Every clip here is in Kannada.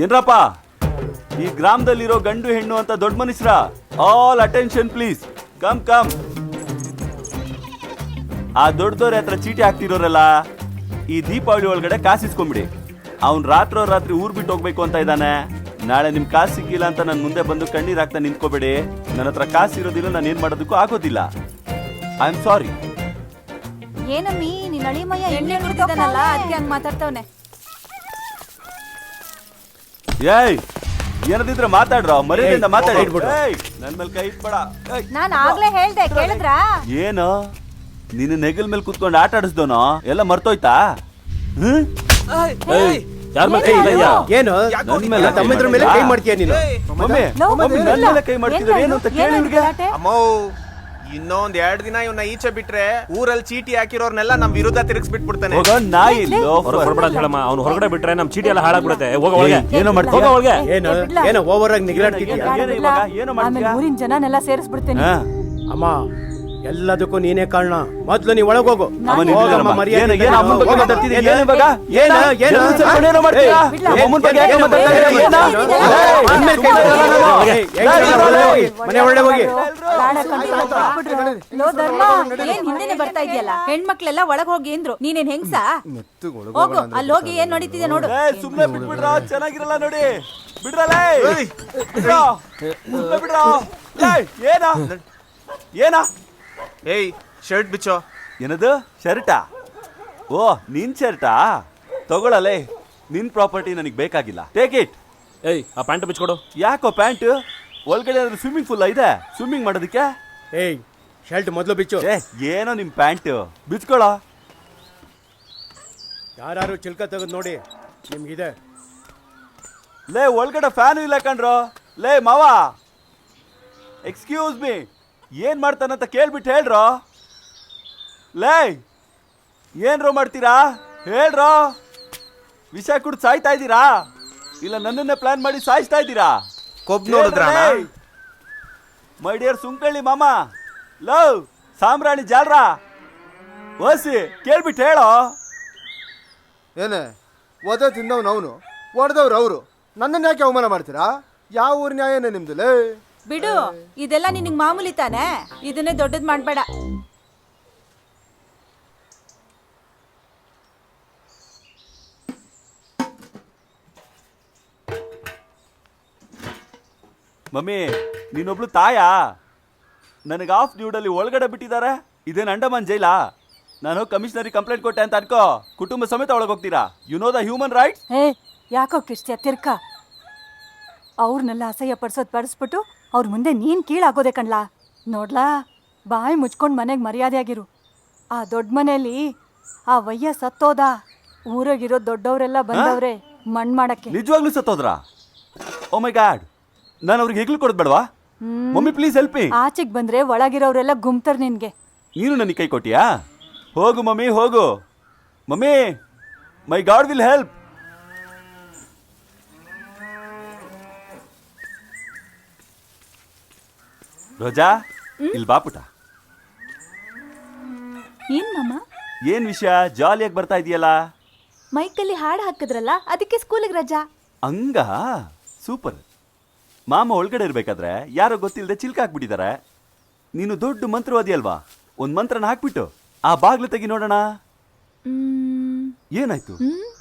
ಏನ್ರಪ್ಪ, ಈ ಗ್ರಾಮದಲ್ಲಿರೋ ಗಂಡು ಹೆಣ್ಣು ಅಂತ ದೊಡ್ಡ ಮನುಷ್ಯರ, all attention please, come come. ಆ ದೊಡ್ಡದವ್ರ ಹತ್ರ ಚೀಟಿ ಹಾಕ್ತಿರೋರಲ್ಲ, ಈ ದೀಪಾವಳಿ ಒಳಗಡೆ ಕಾಸಿಸ್ಕೊಂಬಿಡಿ. ಅವ್ನ್ ರಾತ್ರಿ ಊರ್ ಬಿಟ್ಟು ಹೋಗ್ಬೇಕು ಅಂತ ಇದ್ದಾನೆ. ನಾಳೆ ನಿಮ್ ಕಾಸು ಸಿಕ್ಕಿಲ್ಲ ಅಂತ ನನ್ ಮುಂದೆ ಬಂದು ಕಣ್ಣೀರ್ ಹಾಕ್ತಾ ನಿಂತ್ಕೋಬೇಡಿ. ನನ್ನ ಹತ್ರ ಕಾಸು ಇರೋದಿಲ್ಲ, ನಾನು ಏನ್ ಮಾಡೋದಕ್ಕೂ ಆಗೋದಿಲ್ಲ. I am sorry. ಏನಮ್ಮಿ ನಿನ್ನ ಅಳಿಮಯ್ಯ ಎಣ್ಣೆ ಕುಡ್ತಿದ್ದಾನಲ್ಲ, ಅದಕ್ಕೆ ಹಂಗ್ ಮಾತಾಡ್ತವನೆ. ಏಯ್, ಏನದಿದ್ರೆ ಮಾತಾಡ್ರ, ಮರ್ಯಾದೆಯಿಂದ ಮಾತಾಡಿ. ನನ್ ಮೇಲೆ ಕೈ ಇಟ್ಬೇಡ. ನಾನ್ ಆಗ್ಲೇ ಹೇಳ್ದೆ, ಕೇಳಿದ್ರಾ? ಏನು ನಿನ್ನ ನೆಗಲ್ ಮೇಲೆ ಕುತ್ಕೊಂಡು ಆಟ ಆಡಿಸ್ದೋನೋ ಎಲ್ಲ ಮರ್ತೋಯ್ತಾ? ಯಾರ ಮೇಲೆ ಕೈ ಇಲ್ಲ? ಏನು ತಮ್ಮಿದ್ರ ಮೇಲೆ ಕೈ ಮಾಡ್ತೀಯ ನೀನು? ಮಮ್ಮಿ ನನ್ನ ಮೇಲೆ ಕೈ ಮಾಡ್ತಿದ್ರೆ ಏನು ಅಂತ ಕೇಳಿ ಇವ್ರಿಗೆ. ಅಮ್ಮೋ, ಇನ್ನೊಂದ್ 2 ದಿನ ಇವನ್ನ ಈಚೆ ಬಿಟ್ರೆ ಊರಲ್ಲಿ ಚೀಟಿ ಹಾಕಿರೋರ್ನೆಲ್ಲ ನಮ್ ವಿರುದ್ಧ ತಿರುಗಿಸ್ಬಿಟ್ಬಿಡ್ತಾನೆ. ಹೋಗೋ ನಾಯಿ. ಹೊರಬೇಡ ಹೇಳಮ್ಮ, ಅವ್ನು ಹೊರಗಡೆ ಬಿಟ್ರೆ ನಮ್ ಚೀಟಿ ಎಲ್ಲ ಹಾಳಾಗ್ಬಿಡುತ್ತೆ. ಹೋಗ ಒಳಗೆ. ಏನೋ ಮಾಡ್ತೀಯ? ಹೋಗ ಒಳಗೆ. ಏನೋ ಓವರ್ ಆಗಿ ನಿಗಲಾಡ್ತಿದ್ಯಾ? ಏನೋ ಮಾಡ್ತೀಯ? ಊರಿನ ಜನನೆಲ್ಲ ಸೇರಿಸ್ಬಿಡ್ತೇನೆ. ಅಮ್ಮ, ಎಲ್ಲದಕ್ಕೂ ನೀನೇ ಕಾರಣ. ಮೊದ್ಲು ನೀ ಒಳಗೋಗು. ಮನೆ ಒಳ್ಳೆ ಹೋಗಿ. ಹಿಂದೆನೆ ಬರ್ತಾ ಇದೆಯಲ್ಲ, ಹೆಣ್ಮಕ್ಳೆಲ್ಲ ಒಳಗ್ ಹೋಗಿ ಅಂದ್ರು. ನೀನೇನ್ ಹೆಂಗ್ಸ? ಹೋಗು, ಅಲ್ಲಿ ಹೋಗಿ ಏನ್ ನೋಡಿತಿದ್ಯಾ ನೋಡು. ಸುಮ್ನೆ ಬಿಟ್ಬಿಡ್ರ, ಚೆನ್ನಾಗಿರಲ್ಲ ನೋಡಿ. ಬಿಡ್ರಲ್ಲ, ಬಿಡ್ರ. ಏನ ಏಯ್, ಶರ್ಟ್ ಬಿಚ್ಚೋ. ಏನದು ಶರ್ಟಾ? ಓ, ನಿನ್ ಶರ್ಟಾ? ತಗೊಳಲೇ, ನಿನ್ ಪ್ರಾಪರ್ಟಿ ನನಗೆ ಬೇಕಾಗಿಲ್ಲ. Take it. ಏಯ್, ಆ ಪ್ಯಾಂಟ್ ಬಿಚ್ಕೊಡು. ಯಾಕೋ ಪ್ಯಾಂಟ್? ಒಳಗಡೆ ಸ್ವಿಮ್ಮಿಂಗ್ ಪೂಲ್ ಇದೆ, ಸ್ವಿಮ್ಮಿಂಗ್ ಮಾಡೋದಕ್ಕೆ. ಏಯ್, ಶರ್ಟ್ ಮೊದ್ಲು ಬಿಚ್ಚು. ಏನೋ ನಿಮ್ ಪ್ಯಾಂಟ್ ಬಿಚ್ಕೊಳ. ಯಾರು ಚಿಲ್ಕ ತೆಗೆದು ನೋಡಿ, ನಿಮ್ಗಿದೆ. ಲೇ, ಒಳಗಡೆ ಫ್ಯಾನು ಇಲ್ಲ ಕಣ್ರೋ. ಲೇ ಮಾವ, ಎಕ್ಸ್ಕ್ಯೂಸ್ ಮೀ, ಏನ್ ಮಾಡ್ತಾನಂತ ಕೇಳ್ಬಿಟ್ಟು ಹೇಳ್ರೋ. ಲೇ, ಏನ್ರೋ ಮಾಡ್ತೀರಾ ಹೇಳ್ರೋ. ವಿಷ ಕುಡ್ದು ಸಾಯ್ತಾ ಇದ್ದೀರಾ ಇಲ್ಲ ನನ್ನನ್ನೇ ಪ್ಲಾನ್ ಮಾಡಿ ಸಾಯಿಸ್ತಾ ಇದ್ದೀರಾ? ಕೊಬ್ ನೋಡಿದ್ರ? ಮೈ ಡಿಯರ್ ಸುಂಕಳ್ಳಿ ಮಾಮ, ಲವ್ ಸಾಮ್ರಾಣಿ ಜಾಲ್ರ, ಓಸಿ ಕೇಳ್ಬಿಟ್ಟು ಹೇಳೋ. ಏನೇ ಒದೆ ತಿಂದವ್ನು ಅವನು, ಹೊಡೆದವ್ರು ಅವರು, ನನ್ನನ್ನು ಯಾಕೆ ಅವಮಾನ ಮಾಡ್ತೀರಾ? ಯಾವ ಊರ್ ನ್ಯಾಯನೇ ನಿಮ್ದು? ಲೇ ಬಿಡು, ಇದೆಲ್ಲ ನಿನಗ್ ಮಾಮೂಲಿ ತಾನೆ, ಇದನ್ನೇ ದೊಡ್ಡದ್ ಮಾಡ್ಬೇಡ. ಮಮ್ಮಿ, ನೀನೊಬ್ಳು ತಾಯಾ? ನನಗೆ ಆಫ್ ಡ್ಯೂಟಲ್ಲಿ ಒಳಗಡೆ ಬಿಟ್ಟಿದ್ದಾರೆ. ಇದೇನು ಅಂಡಮಾನ್ ಜೈಲಾ? ನಾನು ಕಮಿಷನರಿ ಕಂಪ್ಲೇಂಟ್ ಕೊಟ್ಟೆ ಅಂತ ಅನ್ಕೋ, ಕುಟುಂಬ ಸಮೇತ ಒಳಗೆ ಹೋಗ್ತೀರಾ. You know the human rights. Hey, ಯಾಕೋ ಕಿರ್ಸ್ತ್ಯ ತಿರ್ಕ? ಅವ್ರನ್ನೆಲ್ಲ ಅಸಹ್ಯ ಪಡಿಸ್ಬಿಟ್ಟು ಅವ್ರ ಮುಂದೆ ನೀನ್ ಕೀಳಾಗೋದೆ ಕಣ್ಲಾ. ನೋಡ್ಲಾ, ಬಾಯಿ ಮುಚ್ಕೊಂಡ್ ಮನೆಗೆ ಮರ್ಯಾದೆಯಾಗಿರು. ಆ ದೊಡ್ಡ ಮನೆಯಲ್ಲಿ ಆ ವಯ್ಯ ಸತ್ತೋದ, ಊರಾಗಿರೋ ದೊಡ್ಡವರೆಲ್ಲ ಬಂದವ್ರೆ ಮಣ್ ಮಾಡಕ್ಕೆ. ನಿಜವಾಗ್ಲೂ ಸತ್ತೋದ್ರಾ? ಓ ಮೈ ಗಾಡ್, ನಾನು ಅವ್ರಿಗೆ ಹೆಗ್ಲು ಕೊಡೋದ್ಬೇಡವಾ? Mummy please help me. ಆಚೆಗೆ ಬಂದ್ರೆ ಒಳಗಿರೋರೆಲ್ಲ ಗುಮ್ತಾರ ನಿನ್ಗೆ. ನೀನು ನನಗೆ ಕೈ ಕೊಟ್ಟಿಯಾ? ಹೋಗು ಮಮ್ಮಿ, ಹೋಗು. Mummy, my god will help. Roja, ಇಲ್ಲಿ ಬಾಪುಟ. ಏನ್ ಮಾಮ? ಏನ್ ವಿಷಯ? ಜಾಲಿಯಾಗಿ ಬರ್ತಾ ಇದೆಯಲ್ಲ. ಮೈಕಲ್ಲಿ ಹಾಡು ಹಾಕಿದ್ರಲ್ಲ, ಅದಕ್ಕೆ ಸ್ಕೂಲಿಗೆ ರಜಾ. ಹಂಗ? ಸೂಪರ್. ಮಾಮ ಒಳಗಡೆ ಇರ್ಬೇಕಾದ್ರೆ ಯಾರೋ ಗೊತ್ತಿಲ್ಲದೆ ಚಿಲ್ಕ ಹಾಕ್ಬಿಟ್ಟಿದ್ದಾರೆ. ನೀನು ದೊಡ್ಡ ಮಂತ್ರವಾದಿ ಅಲ್ವಾ? ಒಂದ್ ಮಂತ್ರನ ಹಾಕ್ಬಿಟ್ಟು ಆ ಬಾಗ್ಲು ತೆಗಿ ನೋಡೋಣ. ಏನಾಯ್ತು?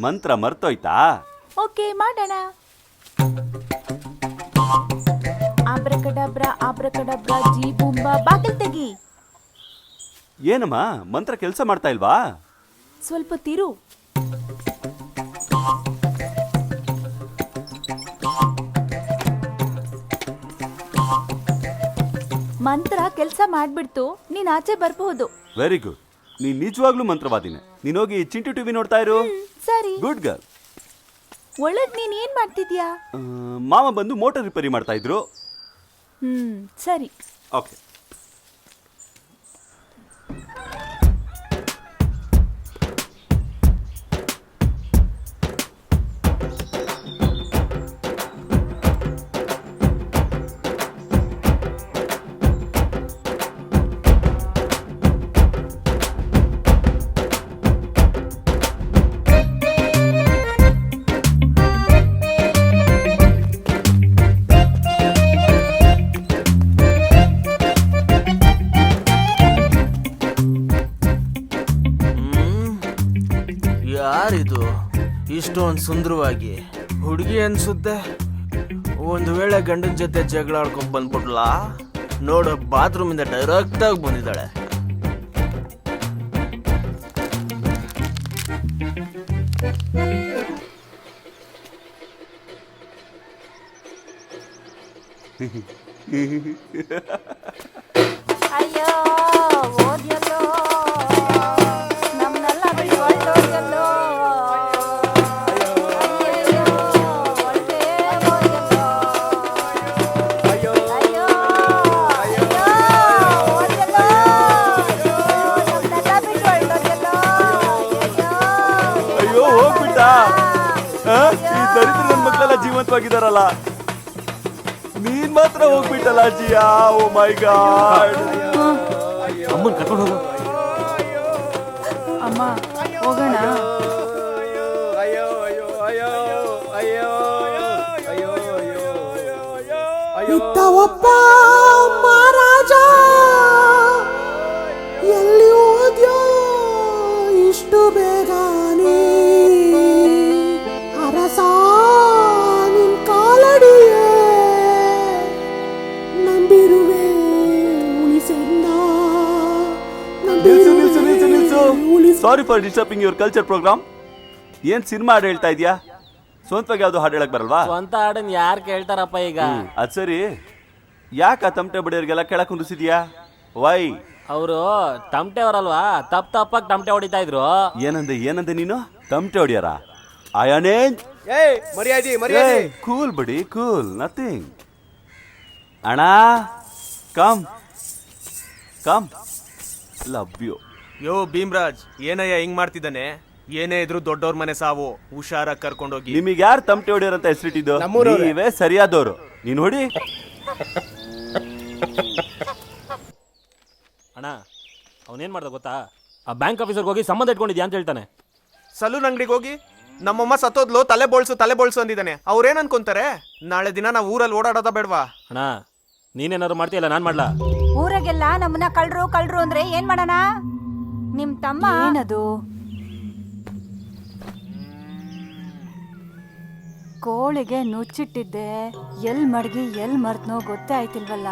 ಮಂತ್ರ ಮರ್ತೋಯ್ತಾ? ಓಕೆ, ಮಾಡೋಣ. ಆಬ್ರಕಡಬ್ರ ಆಬ್ರಕಡಬ್ರ ಜೀ ಬುಂಬಾ, ಬಾಗಿಲು ತೆಗಿ. ಏನಮ್ಮ ಮಂತ್ರ ಕೆಲಸ ಮಾಡ್ತಾ ಇಲ್ವಾ? ಸ್ವಲ್ಪ ತಿರು. ಮಂತ್ರ ಕೆಲಸ ಮಾಡ್ಬಿಡ್ತು, ನೀನ್ ಆಚೆ ಬರ್ಬಹುದು. Very good. ನೀನ್ ನಿಜವಾಗ್ಲೂ ಮಂತ್ರವಾದಿನೇ. ನೀನೋಗಿ ಚಿಂಟು ಟಿವಿ ನೋಡ್ತಾ ಇರು. ಸರಿ. Good girl. ಒಳಗ್ ನೀನ್ ಏನ್ ಮಾಡ್ತಿದ್ಯಾ? ಮಾಮ ಬಂದು ಮೋಟರ್ ರಿಪೇರಿ ಮಾಡ್ತಾ ಇದ್ರು. ಸರಿ. ಓಕೆ. ಯಾರಿದು ಇಷ್ಟೊಂದು ಸುಂದರವಾಗಿ ಹುಡುಗಿ ಅನ್ಸುತ್ತೆ. ಒಂದು ವೇಳೆ ಗಂಡನ ಜೊತೆ ಜಗಳ ಆಡ್ಕೊಂಡ್ ಬಂದ್ಬಿಟ್ಲಾ? ನೋಡು, ಬಾತ್ರೂಮಿಂದ ಡೈರೆಕ್ಟ್ ಆಗಿ ಬಂದಿದ್ದಾಳೆ. ಅಯ್ಯೋ ಓದ್ಯಲ್ಲೋ ನಮ್ಮನ್ನೆಲ್ಲ ಬಿಟ್ಟು ಹೊರಟೋದ್ಯಲ್ಲೋ. ಅಯ್ಯಯ್ಯೋ, ಹೊರಟೇ ಹೋದ್ಯಲ್ಲೋ. ಅಯ್ಯೋ ಓದ್ಯಲ್ಲೋ. ನಮ್ಮನ್ನೆಲ್ಲ ಬಿಟ್ಟು ಹೊರಟೋದ್ಯಲ್ಲೋ. ಅಯ್ಯೋ ಹೋಗ್ಬಿಟ್ಟ. ಈ ದರಿದ್ರ ನನ್ನ ಮಕ್ಕಳೆಲ್ಲ ಜೀವಂತವಾಗಿದಾರಲ್ಲ, ನೀನ್ ಮಾತ್ರ ಹೋಗ್ಬಿಟ್ಟಲ್ಲ ಅಜ್ಜಿಯಾ. ಓ ಮೈ ಗಾಡ್. ಅಮ್ಮನ್ ಕರ್ಕೊಂಡು ಹೋಗು. ಅಮ್ಮ ಹೋಗೋಣ. ಇತ್ತ ಒಬ್ಬ ಮಹಾರಾಜ ಎಲ್ಲಿ ಹೋದ್ಯೋ ಇಷ್ಟು ಬೇಗನೆ ಅರಸ ನಿನ್ ಕಾಲಡಿಯೇ ನಂಬಿರುವೆ ಉಳಿಸೆನ್ನ ನಿಲ್ಸು ನಿಲ್ಸು ನಿಲ್ಸು ನಿಲ್ಸು. Sorry for disturbing your culture programme. ಏನ್ ಸಿನಿಮಾ ಹಾಡು ಹೇಳ್ತಾ ಇದೀಯಾ? ಸ್ವಂತವಾಗಿ ಯಾವ್ದು ಹಾಡು ಹೇಳಕ್ ಬರಲ್ವಾ? ಸ್ವಂತ ಹಾಡನ್ ಯಾರು ಕೇಳ್ತಾರಪ್ಪ ಈಗ? ಅದ್ ಸರಿ, ಯಾಕ ತಮಟೆ ಬಡಿಯೋರ್ಗೆಲ್ಲ ಕೆಳಕ್ ಕುಂದಿಸಿದ್ಯಾ? ವೈ? ಅವರು ತಮಟೆ ಅವರಲ್ವಾ, ತಪ್ಪಾಗಿ ತಮಟೆ ಹೊಡಿತಾ ಇದ್ರು. ಏನಂದೆ ನೀನು? ತಮಟೆ ಹೊಡಿಯಾರ? ಅಯ್ಯನೇನ್ ಮರ್ಯಾದೆ ಕೂಲ್ ಬಿಡಿ, ಕೂಲ್, ನಥಿಂಗ್. ಅಣ್ಣ ಕಮ್ ಕಮ್, ಲವ್ ಯು. ಯೋ ಭೀಮ್ರಾಜ್, ಏನಯ್ಯ ಹಿಂಗ್ ಮಾಡ್ತಿದ್ದಾನೆ? ಏನೇ ಇದ್ರು ದೊಡ್ಡವ್ರ ಮನೆ ಸಾವು, ಹುಷಾರಾಗಿ ಕರ್ಕೊಂಡೋಗಿ. ನಿಮಗೆ ಯಾರು ತಮಟೆ ಹೊಡಿಯೋರಂತ ಹೆಸರಿಟ್ಟಿದ್ದು? ನೀವೇ ಸರಿಯಾದವ್ರು. ನೀನ್ ಹೊಡಿ. ಅಣ್ಣ ಅವನೇನ್ ಮಾಡ್ದ ಗೊತ್ತಾ? ಆ ಬ್ಯಾಂಕ್ ಆಫೀಸರ್ಗೆ ಹೋಗಿ ಸಂಬಂಧ ಇಟ್ಕೊಂಡಿದ್ಯಾ ಅಂತ ಹೇಳ್ತಾನೆ. ಸಲೂನ್ ಅಂಗಡಿಗೆ ಹೋಗಿ ನಮ್ಮಮ್ಮ ಸತ್ತೋದ್ಲು, ತಲೆ ಬೋಳ್ಸು ಅಂದಿದ್ದಾನೆ. ಅವ್ರೇನ್ ಅನ್ಕೊಂತಾರೆ? ನಾಳೆ ದಿನ ನಾವು ಊರಲ್ಲಿ ಓಡಾಡೋದ ಬೇಡವಾ? ಅಣ್ಣ ನೀನೇನಾದ್ರು ಮಾಡ್ತೀಯಲ್ಲ, ನಾನ್ ಮಾಡ್ಲಾ? ಊರಾಗೆಲ್ಲ ನಮ್ಮನ್ನ ಕಳ್ರು ಅಂದ್ರೆ ಏನ್ ಮಾಡೋಣ? ನಿಮ್ ತಮ್ಮ ಏನದು? ಕೋಳಿಗೆ ನುಚ್ಚಿಟ್ಟಿದ್ದೆ, ಎಲ್ ಮಡ್ಗಿ ಎಲ್ ಮರ್ತ್ನೋ ಗೊತ್ತೇ ಆಯ್ತಿಲ್ವಲ್ಲ.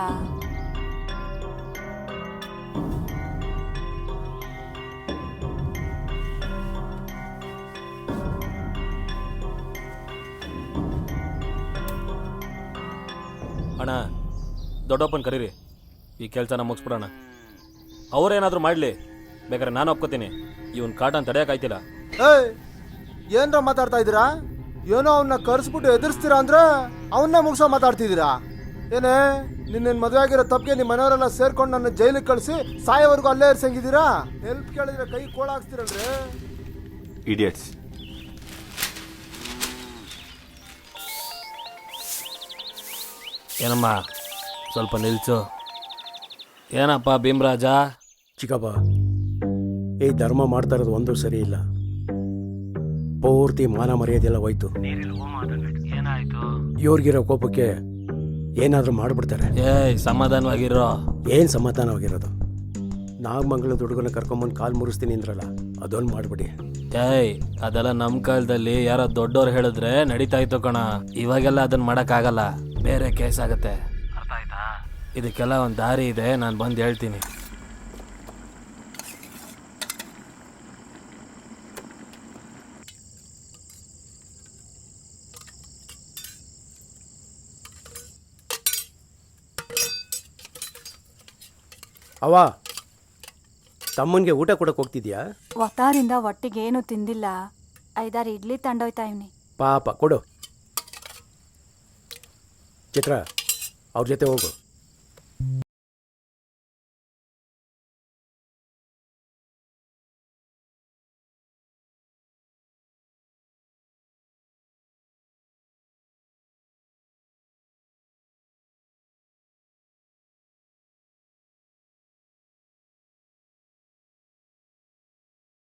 ಅಣ್ಣ ದೊಡ್ಡಪ್ಪನ್ ಕರೀರಿ, ಈ ಕೆಲಸನ ಮುಗಿಸ್ಬಿಡೋಣ. ಅವ್ರೇನಾದ್ರೂ ಮಾಡ್ಲಿ, ಬೇಕಾದ್ರೆ ನಾನು ಒಪ್ಕೋತೀನಿ. ಇವನ್ ಕಾಟನ್ ತಡೆಯಕ್ಕಾಯ್ತಿಲ್ಲ. ಏನ್ರ ಮಾತಾಡ್ತಾ ಇದ್ದೀರಾ? ಏನೋ ಅವನ್ನ ಕರ್ಸ್ಬಿಟ್ಟು ಎದುರಿಸ್ತೀರಾ ಅಂದ್ರೆ ಅವನ್ನ ಮುಗಿಸೋ ಮಾತಾಡ್ತಿದ್ದೀರಾ? ಏನೇ ನಿನ್ನ ಮದುವೆ ಆಗಿರೋ ತಪ್ಪಿಗೆ ನಿಮ್ಮ ಮನೆಯವರೆಲ್ಲ ಸೇರ್ಕೊಂಡು ನನ್ನ ಜೈಲಿಗೆ ಕಳಿಸಿ ಸಾಯೋವರೆಗೂ ಅಲ್ಲೇ ಇರ್ಸಂಗಿದ್ದೀರಾ? ಹೆಲ್ಪ್ ಕೇಳಿದ್ರೆ ಕೈ ಕೋಳ ಹಾಕ್ಸ್ತೀರಲ್ರಿ. ಇಡಿಯಟ್ಸ್. ಏನಮ್ಮ ಸ್ವಲ್ಪ ನಿಲ್ಸು. ಏನಪ್ಪ ಭೀಮರಾಜ? ಚಿಕ್ಕಪ್ಪ, ಈ ಧರ್ಮ ಮಾಡ್ತಾ ಇರೋದು ಒಂದು ಸರಿ ಇಲ್ಲ. ಪೂರ್ತಿ ಮಾನ ಮರ್ಯಾದೆಲ್ಲ ಹೋಯ್ತು. ಇವ್ರಿಗಿರೋ ಕೋಪಕ್ಕೆ ಏನಾದ್ರೂ ಮಾಡ್ಬಿಡ್ತಾರೆ. ಸಮಾಧಾನವಾಗಿರೋ. ಏನ್ ಸಮಾಧಾನವಾಗಿರೋದು? ನಾಗಮಂಗಲದ ಹುಡುಗನ ಕರ್ಕೊಂಬಂದು ಕಾಲ್ ಮುರಿಸ್ತೀನಿ ಅಂದ್ರಲ್ಲ, ಅದೊಂದು ಮಾಡ್ಬಿಡಿ. ಅದೆಲ್ಲ ನಮ್ಮ ಕಾಲದಲ್ಲಿ ಯಾರೋ ದೊಡ್ಡವ್ರು ಹೇಳಿದ್ರೆ ನಡೀತಾ ಇತ್ತು ಕಣ. ಇವಾಗೆಲ್ಲ ಅದನ್ನ ಮಾಡಕ್ಕಾಗಲ್ಲ, ಬೇರೆ ಕೇಸ್ ಆಗತ್ತೆ. ಅರ್ಥ ಆಯ್ತಾ? ಇದಕ್ಕೆಲ್ಲ ಒಂದು ದಾರಿ ಇದೆ, ನಾನು ಬಂದು ಹೇಳ್ತೀನಿ. ಅವ ತಮ್ಮನಿಗೆ ಊಟ ಕೊಡಕ್ಕೆ ಹೋಗ್ತಿದ್ಯಾ? ಒತ್ತಾರಿಂದ ಒಟ್ಟಿಗೆ ಏನು ತಿಂದಿಲ್ಲ. 5-6 ಇಡ್ಲಿ ತಂಡೋಯ್ತಾ ಇವ್ನಿ. ಪಾಪ ಕೊಡು. ಚಿತ್ರ, ಅವ್ರ ಜೊತೆ ಹೋಗು.